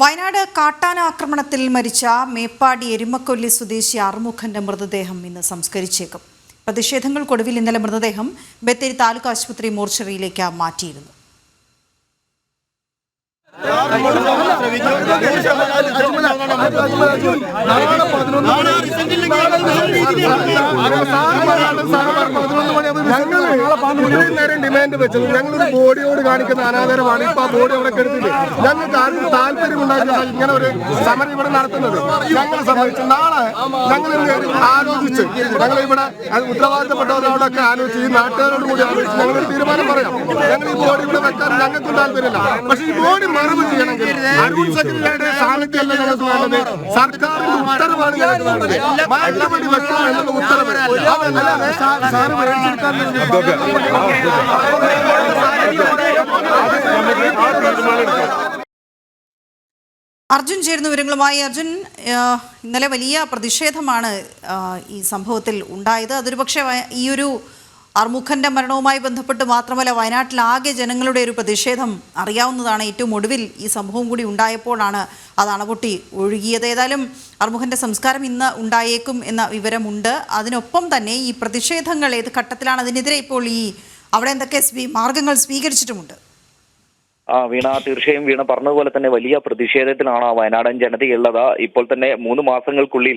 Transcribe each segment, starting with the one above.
വയനാട് കാട്ടാന ആക്രമണത്തിൽ മരിച്ച മേപ്പാടി എരുമക്കൊല്ലി സ്വദേശി അറുമുഖന്റെ മൃതദേഹം ഇന്ന് സംസ്കരിച്ചേക്കും. പ്രതിഷേധങ്ങൾക്കൊടുവിൽ ഇന്നലെ മൃതദേഹം ബത്തേരി താലൂക്ക് ആശുപത്രി മോർച്ചറിയിലേക്ക് മാറ്റിയിരുന്നു. ഡിമാൻഡ് വെച്ചത് ഞങ്ങളൊരു ബോഡിയോട് കാണിക്കുന്ന അനാദരവാണ്. ഇപ്പൊ ആ ബോഡി അവിടെ കെടുത്തിട്ട് ഞങ്ങൾക്ക് ആർക്കും താല്പര്യം ഉണ്ടായിട്ടാണ് ഇങ്ങനെ ഒരു സമരം ഇവിടെ നടത്തുന്നത്. ഞങ്ങളെ സംബന്ധിച്ച് നാളെ ഞങ്ങൾ ആലോചിച്ച് ഞങ്ങളിവിടെ ഉത്തരവാദിത്തപ്പെട്ടവരോടൊക്കെ ആലോചിച്ച് ഈ നാട്ടുകാരോട് കൂടി ആലോചിച്ച് ഞങ്ങളൊരു തീരുമാനം പറയാം. ഞങ്ങൾ ഈ ബോഡി ഇവിടെ വെക്കാൻ ഞങ്ങൾക്കും താല്പര്യമില്ല. പക്ഷെ ഈ ബോഡി മറവ് ചെയ്യണമെങ്കിൽ അരുൺ സെക്രട്ടറിയുടെ സാന്നിധ്യമല്ല ഞങ്ങൾക്ക് വേണ്ടത്. സർക്കാരിന്റെ ഉത്തരവാണ് ഞങ്ങൾക്ക് വേണ്ടത്. മാറ്റുപടി വെക്കണം എന്നുള്ള ഉത്തരവ് സാറ് മേടിച്ചെടുക്കാൻ അർജുൻ ചേരുന്ന വിവരങ്ങളുമായി. അർജുൻ, ഇന്നലെ വലിയ പ്രതിഷേധമാണ് ഈ സംഭവത്തിൽ ഉണ്ടായത്. അതൊരു പക്ഷേ ഈ ഒരു അറുമുഖന്റെ മരണവുമായി ബന്ധപ്പെട്ട് മാത്രമല്ല, വയനാട്ടിലാകെ ജനങ്ങളുടെ ഒരു പ്രതിഷേധം അറിയാവുന്നതാണ്. ഏറ്റവും ഒടുവിൽ ഈ സംഭവം കൂടി ഉണ്ടായപ്പോഴാണ് അത് അണപൊട്ടി ഒഴുകിയത്. ഏതായാലും അറുമുഖന്റെ സംസ്കാരം ഇന്ന് ഉണ്ടായേക്കും എന്ന വിവരമുണ്ട്. അതിനൊപ്പം തന്നെ ഈ പ്രതിഷേധങ്ങൾ ഏത് ഘട്ടത്തിലാണ്? അതിനെതിരെ ഇപ്പോൾ അവിടെ എന്തൊക്കെ മാർഗങ്ങൾ സ്വീകരിച്ചിട്ടുമുണ്ട്? വീണ, തീർച്ചയായും വീണ പറഞ്ഞതുപോലെ തന്നെ വലിയ പ്രതിഷേധത്തിലാണ് വയനാടൻ ജനതയുള്ളത്. ഇപ്പോൾ തന്നെ 3 മാസങ്ങൾക്കുള്ളിൽ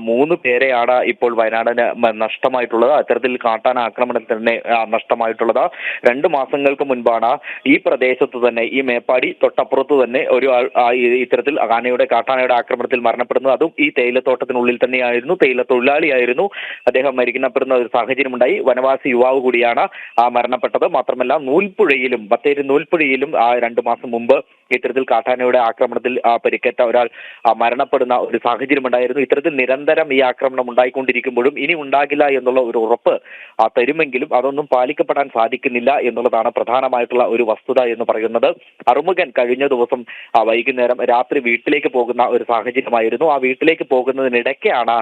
3 പേരെയാണ് ഇപ്പോൾ വയനാടിന് നഷ്ടമായിട്ടുള്ളത്. അത്തരത്തിൽ കാട്ടാന ആക്രമണത്തിൽ തന്നെ നഷ്ടമായിട്ടുള്ളത്. 2 മാസങ്ങൾക്ക് മുൻപാണ് ഈ പ്രദേശത്ത് തന്നെ, ഈ മേപ്പാടി തൊട്ടപ്പുറത്ത് തന്നെ ഒരു ഇത്തരത്തിൽ കാട്ടാനയുടെ ആക്രമണത്തിൽ മരണപ്പെടുന്നത്. അതും ഈ തേയിലത്തോട്ടത്തിനുള്ളിൽ തന്നെയായിരുന്നു. തേയില തൊഴിലാളിയായിരുന്നു. അദ്ദേഹം മരിക്കപ്പെടുന്ന ഒരു സാഹചര്യമുണ്ടായി. വനവാസി യുവാവ് കൂടിയാണ് മരണപ്പെട്ടത്. മാത്രമല്ല നൂൽപ്പുഴയിലും, ബത്തേരി നൂൽപ്പുഴയിലും 2 മാസം മുമ്പ് ഇത്തരത്തിൽ കാട്ടാനയുടെ ആക്രമണത്തിൽ പരിക്കേറ്റ ഒരാൾ മരണപ്പെടുന്ന ഒരു സാഹചര്യമുണ്ടായിരുന്നു. ഇത്തരത്തിൽ നിരന്തരം ഈ ആക്രമണം ഉണ്ടായിക്കൊണ്ടിരിക്കുമ്പോഴും ഇനി ഉണ്ടാകില്ല എന്നുള്ള ഒരു ഉറപ്പ് തരുമെങ്കിലും അതൊന്നും പാലിക്കപ്പെടാൻ സാധിക്കുന്നില്ല എന്നുള്ളതാണ് പ്രധാനമായിട്ടുള്ള ഒരു വസ്തുത എന്ന് പറയുന്നത്. അറുമുഖൻ കഴിഞ്ഞ ദിവസം വൈകുന്നേരം രാത്രി വീട്ടിലേക്ക് പോകുന്ന ഒരു സാഹചര്യമായിരുന്നു. ആ വീട്ടിലേക്ക് പോകുന്നതിനിടയ്ക്കാണ്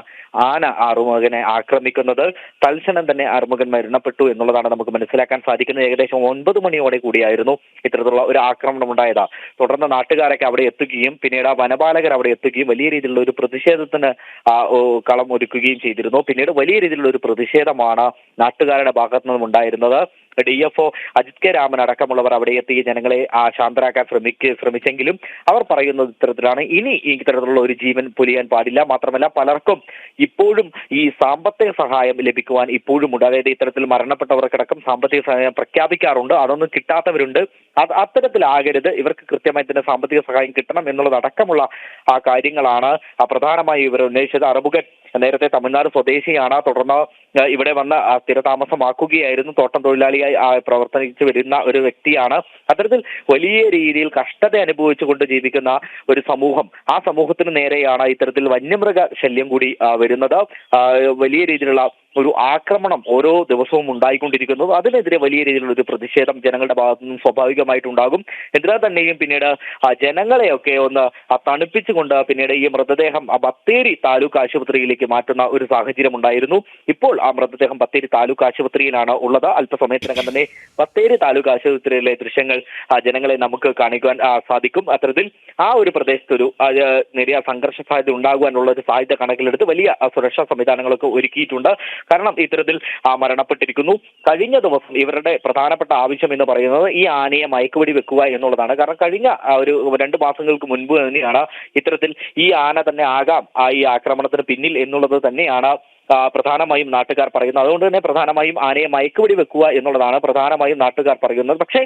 ആന അറുമുഖനെ ആക്രമിക്കുന്നത്. തൽക്ഷണം തന്നെ അറുമുഖൻ മരണപ്പെട്ടു എന്നുള്ളതാണ് നമുക്ക് മനസ്സിലാക്കാൻ സാധിക്കുന്നത്. ഏകദേശം 9 മണിയോടെ കൂടിയായിരുന്നു ഇത്തരത്തിലുള്ള ഒരു ആക്രമണം ഉണ്ടായത്. തുടർന്ന് നാട്ടുകാരൊക്കെ അവിടെ എത്തുകയും പിന്നീട് വനപാലകർ അവിടെ എത്തുകയും വലിയ രീതിയിലുള്ള ഒരു പ്രതിഷേധത്തിന് കളം ഒരുക്കുകയും ചെയ്തിരുന്നു. പിന്നീട് വലിയ രീതിയിലുള്ള ഒരു പ്രതിഷേധമാണ് നാട്ടുകാരുടെ ഭാഗത്തു നിന്നും ഉണ്ടായിരുന്നത്. DFO അജിത് കെ രാമൻ അടക്കമുള്ളവർ അവിടെ എത്തി ജനങ്ങളെ ശാന്തരാക്കാൻ ശ്രമിച്ചെങ്കിലും അവർ പറയുന്നത് ഇത്തരത്തിലാണ്: ഇനി ഇത്തരത്തിലുള്ള ഒരു ജീവൻ പൊലിയാൻ പാടില്ല. മാത്രമല്ല പലർക്കും ഇപ്പോഴും ഈ സാമ്പത്തിക സഹായം ലഭിക്കുവാൻ ഇപ്പോഴും ഉണ്ട്. അതായത് ഇത്തരത്തിൽ മരണപ്പെട്ടവർക്കടക്കം സാമ്പത്തിക സഹായം പ്രഖ്യാപിക്കാറുണ്ട്. അതൊന്നും കിട്ടാത്തവരുണ്ട്. അത്തരത്തിലാകരുത്. ഇവർക്ക് കൃത്യമായി തന്നെ സാമ്പത്തിക സഹായം കിട്ടണം എന്നുള്ളതടക്കമുള്ള കാര്യങ്ങളാണ് പ്രധാനമായും ഇവർ ഉന്നയിച്ചത്. അറുമുഖൻ നേരത്തെ തമിഴ്നാട് സ്വദേശിയാണ്. തുടർന്ന് ഇവിടെ വന്ന് സ്ഥിരതാമസമാക്കുകയായിരുന്നു. തോട്ടം തൊഴിലാളിയായി പ്രവർത്തിച്ചു വരുന്ന ഒരു വ്യക്തിയാണ്. അത്തരത്തിൽ വലിയ രീതിയിൽ കഷ്ടത അനുഭവിച്ചുകൊണ്ട് ജീവിക്കുന്ന ഒരു സമൂഹം, ആ സമൂഹത്തിന് നേരെയാണ് ഇത്തരത്തിൽ വന്യമൃഗ ശല്യം കൂടി വരുന്നത്. വലിയ രീതിയിലുള്ള ഒരു ആക്രമണം ഓരോ ദിവസവും ഉണ്ടായിക്കൊണ്ടിരിക്കുന്നത്. അതിനെതിരെ വലിയ രീതിയിലുള്ള ഒരു പ്രതിഷേധം ജനങ്ങളുടെ ഭാഗത്തു നിന്നും സ്വാഭാവികമായിട്ടുണ്ടാകും. എന്തിനാ തന്നെയും പിന്നീട് ജനങ്ങളെയൊക്കെ ഒന്ന് തണുപ്പിച്ചുകൊണ്ട് പിന്നീട് ഈ മൃതദേഹം ബത്തേരി താലൂക്ക് ആശുപത്രിയിലേക്ക് മാറ്റുന്ന ഒരു സാഹചര്യം ഉണ്ടായിരുന്നു. ഇപ്പോൾ ആ മൃതദേഹം ബത്തേരി താലൂക്ക് ആശുപത്രിയിലാണ് ഉള്ളത്. അല്പസമയത്തിനകം തന്നെ ബത്തേരി താലൂക്ക് ആശുപത്രിയിലെ ദൃശ്യങ്ങൾ ജനങ്ങളെ നമുക്ക് കാണിക്കുവാൻ സാധിക്കും. അത്തരത്തിൽ ആ ഒരു പ്രദേശത്ത് ഒരു നേരിയ സംഘർഷ സാധ്യത ഉണ്ടാകുവാനുള്ള ഒരു സാധ്യത കണക്കിലെടുത്ത് വലിയ സുരക്ഷാ സംവിധാനങ്ങളൊക്കെ ഒരുക്കിയിട്ടുണ്ട്. കാരണം ഇത്തരത്തിൽ മരണപ്പെട്ടിരിക്കുന്നു. കഴിഞ്ഞ ദിവസം ഇവരുടെ പ്രധാനപ്പെട്ട ആവശ്യം എന്ന് പറയുന്നത് ഈ ആനയെ മയക്കുവെടി വെക്കുക എന്നുള്ളതാണ്. കാരണം കഴിഞ്ഞ ഒരു 2 മാസങ്ങൾക്ക് മുൻപ് തന്നെയാണ് ഇത്തരത്തിൽ ഈ ആന തന്നെ ആകാം ഈ ആക്രമണത്തിന് പിന്നിൽ എന്നുള്ളത് തന്നെയാണ് പ്രധാനമായും നാട്ടുകാർ പറയുന്നത്. അതുകൊണ്ട് തന്നെ പ്രധാനമായും ആനയെ മയക്കുവെടി വെക്കുക എന്നുള്ളതാണ് പ്രധാനമായും നാട്ടുകാർ പറയുന്നത്. പക്ഷേ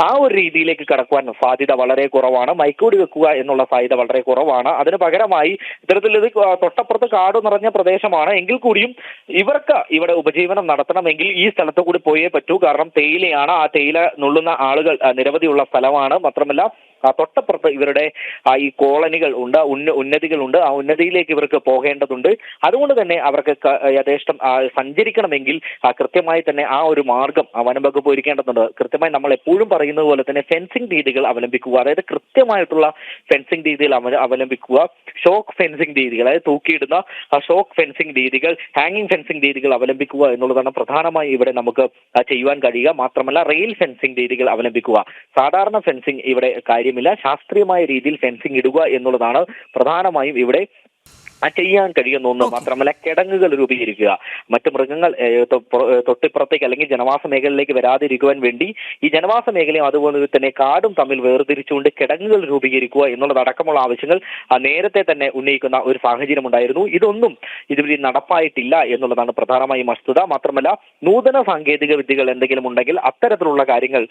ആ ഒരു രീതിയിലേക്ക് കടക്കുവാൻ സാധ്യത വളരെ കുറവാണ്. മയക്കുവെടി വെക്കുക എന്നുള്ള സാധ്യത വളരെ കുറവാണ്. അതിന് പകരമായി ഇത്തരത്തിൽ ഇത് തൊട്ടപ്പുറത്ത് കാട് നിറഞ്ഞ പ്രദേശമാണ്. എങ്കിൽ കൂടിയും ഇവർക്ക് ഇവിടെ ഉപജീവനം നടത്തണമെങ്കിൽ ഈ സ്ഥലത്ത് കൂടി പോയേ പറ്റൂ. കാരണം തേയിലയാണ്. ആ തേയില നുള്ളുന്ന ആളുകൾ നിരവധിയുള്ള സ്ഥലമാണ്. മാത്രമല്ല തൊട്ടപ്പുറത്ത് ഇവരുടെ ഈ കോളനികൾ ഉണ്ട്, ഉന്നതികളുണ്ട്. ആ ഉന്നതിയിലേക്ക് ഇവർക്ക് പോകേണ്ടതുണ്ട്. അതുകൊണ്ട് തന്നെ അവർക്ക് യഥേഷ്ടം സഞ്ചരിക്കണമെങ്കിൽ കൃത്യമായി തന്നെ ആ ഒരു മാർഗം വനം വകുപ്പ് ഒരുക്കേണ്ടതുണ്ട്. കൃത്യമായി നമ്മൾ എപ്പോഴും പറയുന്നത് പോലെ തന്നെ ഫെൻസിംഗ് രീതികൾ അവലംബിക്കുക. അതായത് കൃത്യമായിട്ടുള്ള ഫെൻസിംഗ് രീതികൾ അവലംബിക്കുക. ഷോക്ക് ഫെൻസിംഗ് രീതികൾ, അതായത് തൂക്കിയിടുന്ന ഷോക്ക് ഫെൻസിംഗ് രീതികൾ, ഹാങ്ങിങ് ഫെൻസിംഗ് രീതികൾ അവലംബിക്കുക എന്നുള്ളതാണ് പ്രധാനമായി ഇവിടെ നമുക്ക് ചെയ്യുവാൻ കഴിയുക. മാത്രമല്ല റെയിൽ ഫെൻസിംഗ് രീതികൾ അവലംബിക്കുക. സാധാരണ ഫെൻസിംഗ് ഇവിടെ കാര്യമില്ല. കാര്യമില്ല. ശാസ്ത്രീയമായ രീതിയിൽ ഫെൻസിംഗ് ഇടുക എന്നുള്ളതാണ് പ്രധാനമായും ഇവിടെ ചെയ്യാൻ കഴിയുന്ന ഒന്ന്. മാത്രമല്ല കിടങ്ങുകൾ രൂപീകരിക്കുക, മറ്റു മൃഗങ്ങൾ തൊട്ടിപ്പുറത്തേക്ക് അല്ലെങ്കിൽ ജനവാസ മേഖലയിലേക്ക് വരാതിരിക്കുവാൻ വേണ്ടി ഈ ജനവാസ മേഖലയും അതുപോലെ തന്നെ കാടും തമ്മിൽ വേർതിരിച്ചുകൊണ്ട് കിടങ്ങുകൾ രൂപീകരിക്കുക എന്നുള്ളതടക്കമുള്ള ആവശ്യങ്ങൾ നേരത്തെ തന്നെ ഉന്നയിക്കുന്ന ഒരു സാഹചര്യം ഉണ്ടായിരുന്നു. ഇതൊന്നും ഇതുവരെ നടപ്പായിട്ടില്ല എന്നുള്ളതാണ് പ്രധാനമായും വസ്തുത. മാത്രമല്ല നൂതന സാങ്കേതിക വിദ്യകൾ എന്തെങ്കിലും ഉണ്ടെങ്കിൽ അത്തരത്തിലുള്ള കാര്യങ്ങൾ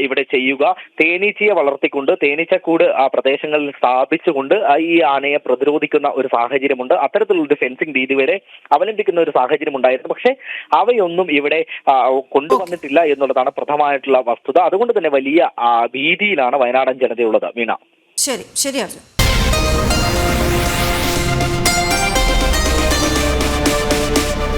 ഇവിടെ ചെയ്യുക. തേനീച്ചയെ വളർത്തിക്കൊണ്ട് തേനീച്ചക്കൂട് ആ പ്രദേശങ്ങളിൽ സ്ഥാപിച്ചുകൊണ്ട് ഈ ആനയെ പ്രതിരോധിക്കുന്ന ഒരു സാഹചര്യം അത്തരത്തിലുള്ള ഫെൻസിംഗ് രീതി വരെ അവലംബിക്കുന്ന ഒരു സാഹചര്യം ഉണ്ടായിരുന്നു. പക്ഷേ അവയൊന്നും ഇവിടെ കൊണ്ടുവന്നിട്ടില്ല എന്നുള്ളതാണ് പ്രധാനമായിട്ടുള്ള വസ്തുത. അതുകൊണ്ട് തന്നെ വലിയ ഭീതിയിലാണ് വയനാടൻ ജനതയുള്ളത്. വീണ, ശരി അർജുൻ.